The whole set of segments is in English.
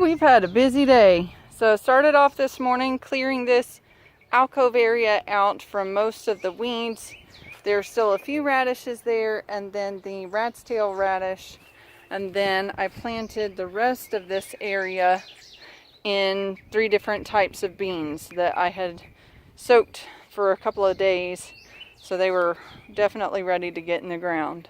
we've had a busy day. So I started off this morning clearing this alcove area out from most of the weeds. There's still a few radishes there, and then the rat's tail radish. And then I planted the rest of this area in 3 different types of beans that I had soaked for a couple of days. So they were definitely ready to get in the ground.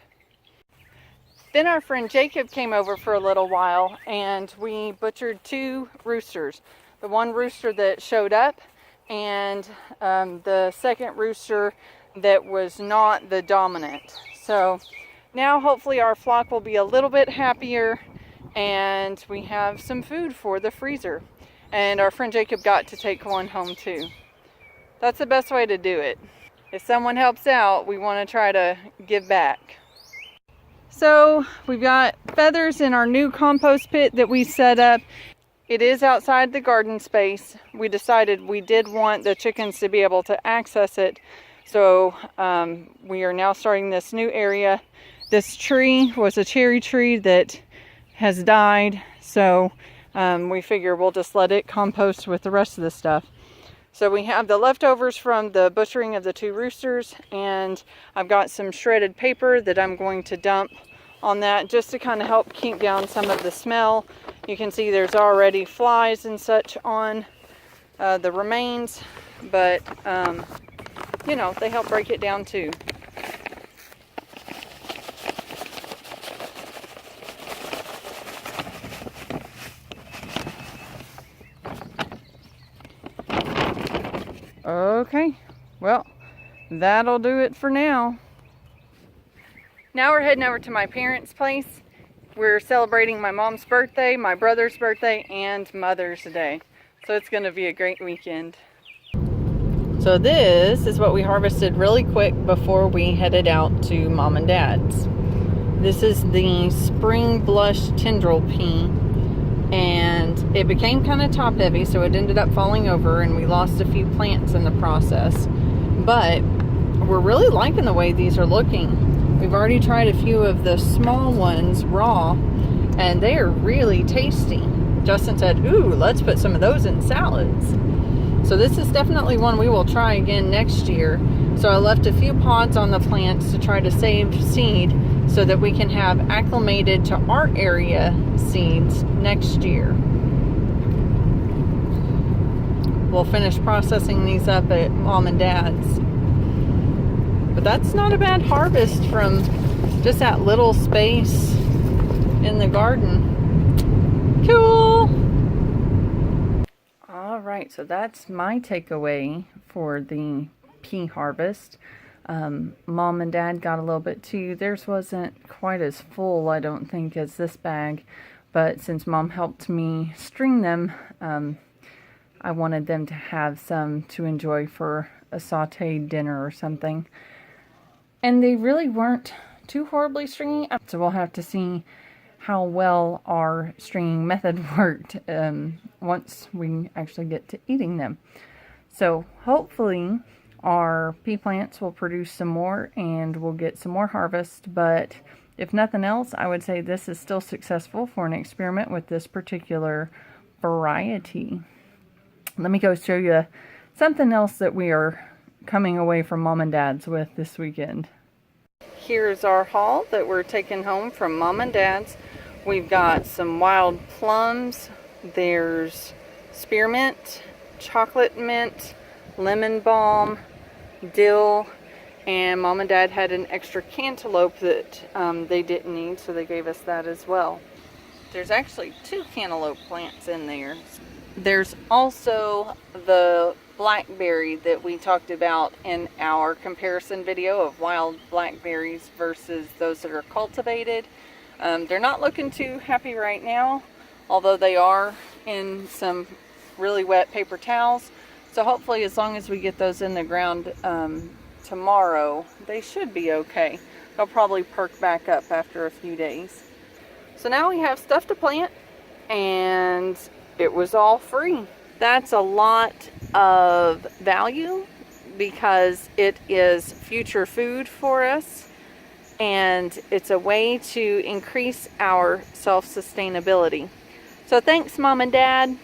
Then our friend Jacob came over for a little while, and we butchered 2 roosters. The one rooster that showed up, and the second rooster that was not the dominant. So now hopefully our flock will be a little bit happier, and we have some food for the freezer. And our friend Jacob got to take one home too. That's the best way to do it. If someone helps out, we want to try to give back. So we've got feathers in our new compost pit that we set up. It is outside the garden space. We decided we did want the chickens to be able to access it. So we are now starting this new area. This tree was a cherry tree that has died. So we figure we'll just let it compost with the rest of the stuff. So we have the leftovers from the butchering of the 2 roosters, and I've got some shredded paper that I'm going to dump on that just to kind of help keep down some of the smell. You can see there's already flies and such on the remains, but you know, they help break it down too. Okay, well, that'll do it for now. Now we're heading over to my parents' place. We're celebrating my mom's birthday, my brother's birthday, and Mother's Day. So it's going to be a great weekend. So this is what we harvested really quick before we headed out to Mom and Dad's. This is the spring blush tendril pea. And it became kind of top heavy, so it ended up falling over, and we lost a few plants in the process. But we're really liking the way these are looking. We've already tried a few of the small ones raw, and they are really tasty. Justin said, ooh, let's put some of those in salads. So this is definitely one we will try again next year. So I left a few pods on the plants to try to save seed so that we can have acclimated to our area seeds next year. We'll finish processing these up at Mom and Dad's. But that's not a bad harvest from just that little space in the garden. Cool! Alright, so that's my takeaway for the pea harvest. Mom and Dad got a little bit too. Theirs wasn't quite as full, I don't think, as this bag. But since Mom helped me string them, I wanted them to have some to enjoy for a sauteed dinner or something. And they really weren't too horribly stringy, so we'll have to see how well our stringing method worked once we actually get to eating them. So hopefully our pea plants will produce some more and we'll get some more harvest, but if nothing else, I would say this is still successful for an experiment with this particular variety. Let me go show you something else that we are coming away from Mom and Dad's with this weekend. Here's our haul that we're taking home from Mom and Dad's. We've got some wild plums, there's spearmint, chocolate mint, lemon balm, dill, and Mom and Dad had an extra cantaloupe that they didn't need, so they gave us that as well. There's actually 2 cantaloupe plants in there. There's also the blackberry that we talked about in our comparison video of wild blackberries versus those that are cultivated. They're not looking too happy right now, although they are in some really wet paper towels. So hopefully as long as we get those in the ground tomorrow, they should be okay. They'll probably perk back up after a few days. So now we have stuff to plant, and it was all free. That's a lot of value because it is future food for us, and it's a way to increase our self-sustainability. So thanks, Mom and Dad.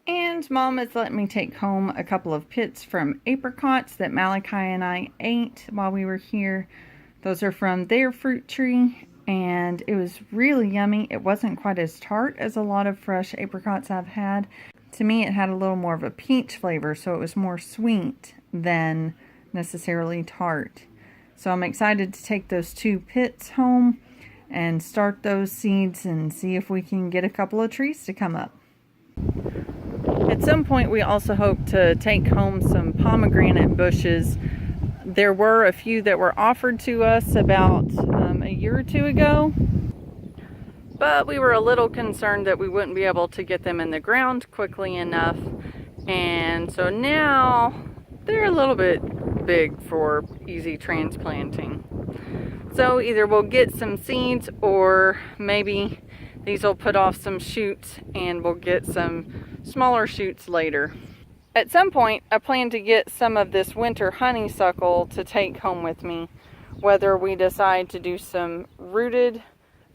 And Mom has let me take home a couple of pits from apricots that Malachi and I ate while we were here. Those are from their fruit tree, and it was really yummy. It wasn't quite as tart as a lot of fresh apricots I've had. To me, it had a little more of a peach flavor, so it was more sweet than necessarily tart. So I'm excited to take those 2 pits home and start those seeds and see if we can get a couple of trees to come up. At some point, we also hope to take home some pomegranate bushes. There were a few that were offered to us about a year or 2 ago, but we were a little concerned that we wouldn't be able to get them in the ground quickly enough, and so now they're a little bit big for easy transplanting. So either we'll get some seeds, or maybe these will put off some shoots and we'll get some smaller shoots later. At some point, I plan to get some of this winter honeysuckle to take home with me, whether we decide to do some rooted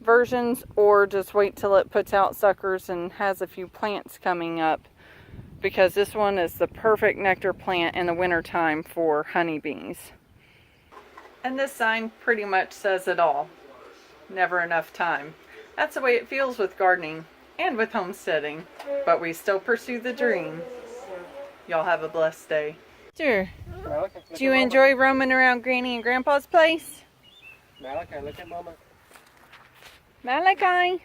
versions or just wait till it puts out suckers and has a few plants coming up, because this one is the perfect nectar plant in the wintertime for honeybees. And this sign pretty much says it all. Never enough time. That's the way it feels with gardening and with homesteading, but we still pursue the dream. Y'all have a blessed day. Sure. Do you enjoy roaming around Granny and Grandpa's place? Malachi, look at Mama. Malachi!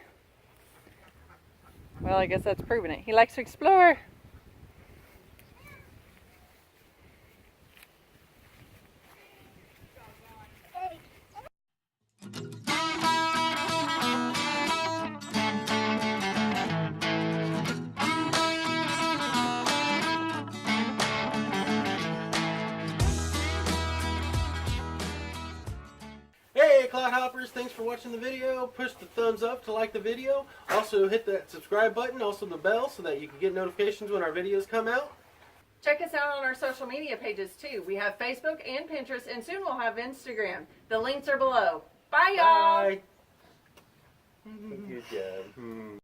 Well, I guess that's proving it. He likes to explore. Hey Cloud Hoppers, thanks for watching the video. Push the thumbs up to like the video. Also hit that subscribe button, also the bell, so that you can get notifications when our videos come out. Check us out on our social media pages too. We have Facebook and Pinterest, and soon we'll have Instagram. The links are below. Bye, y'all! Bye! Good job.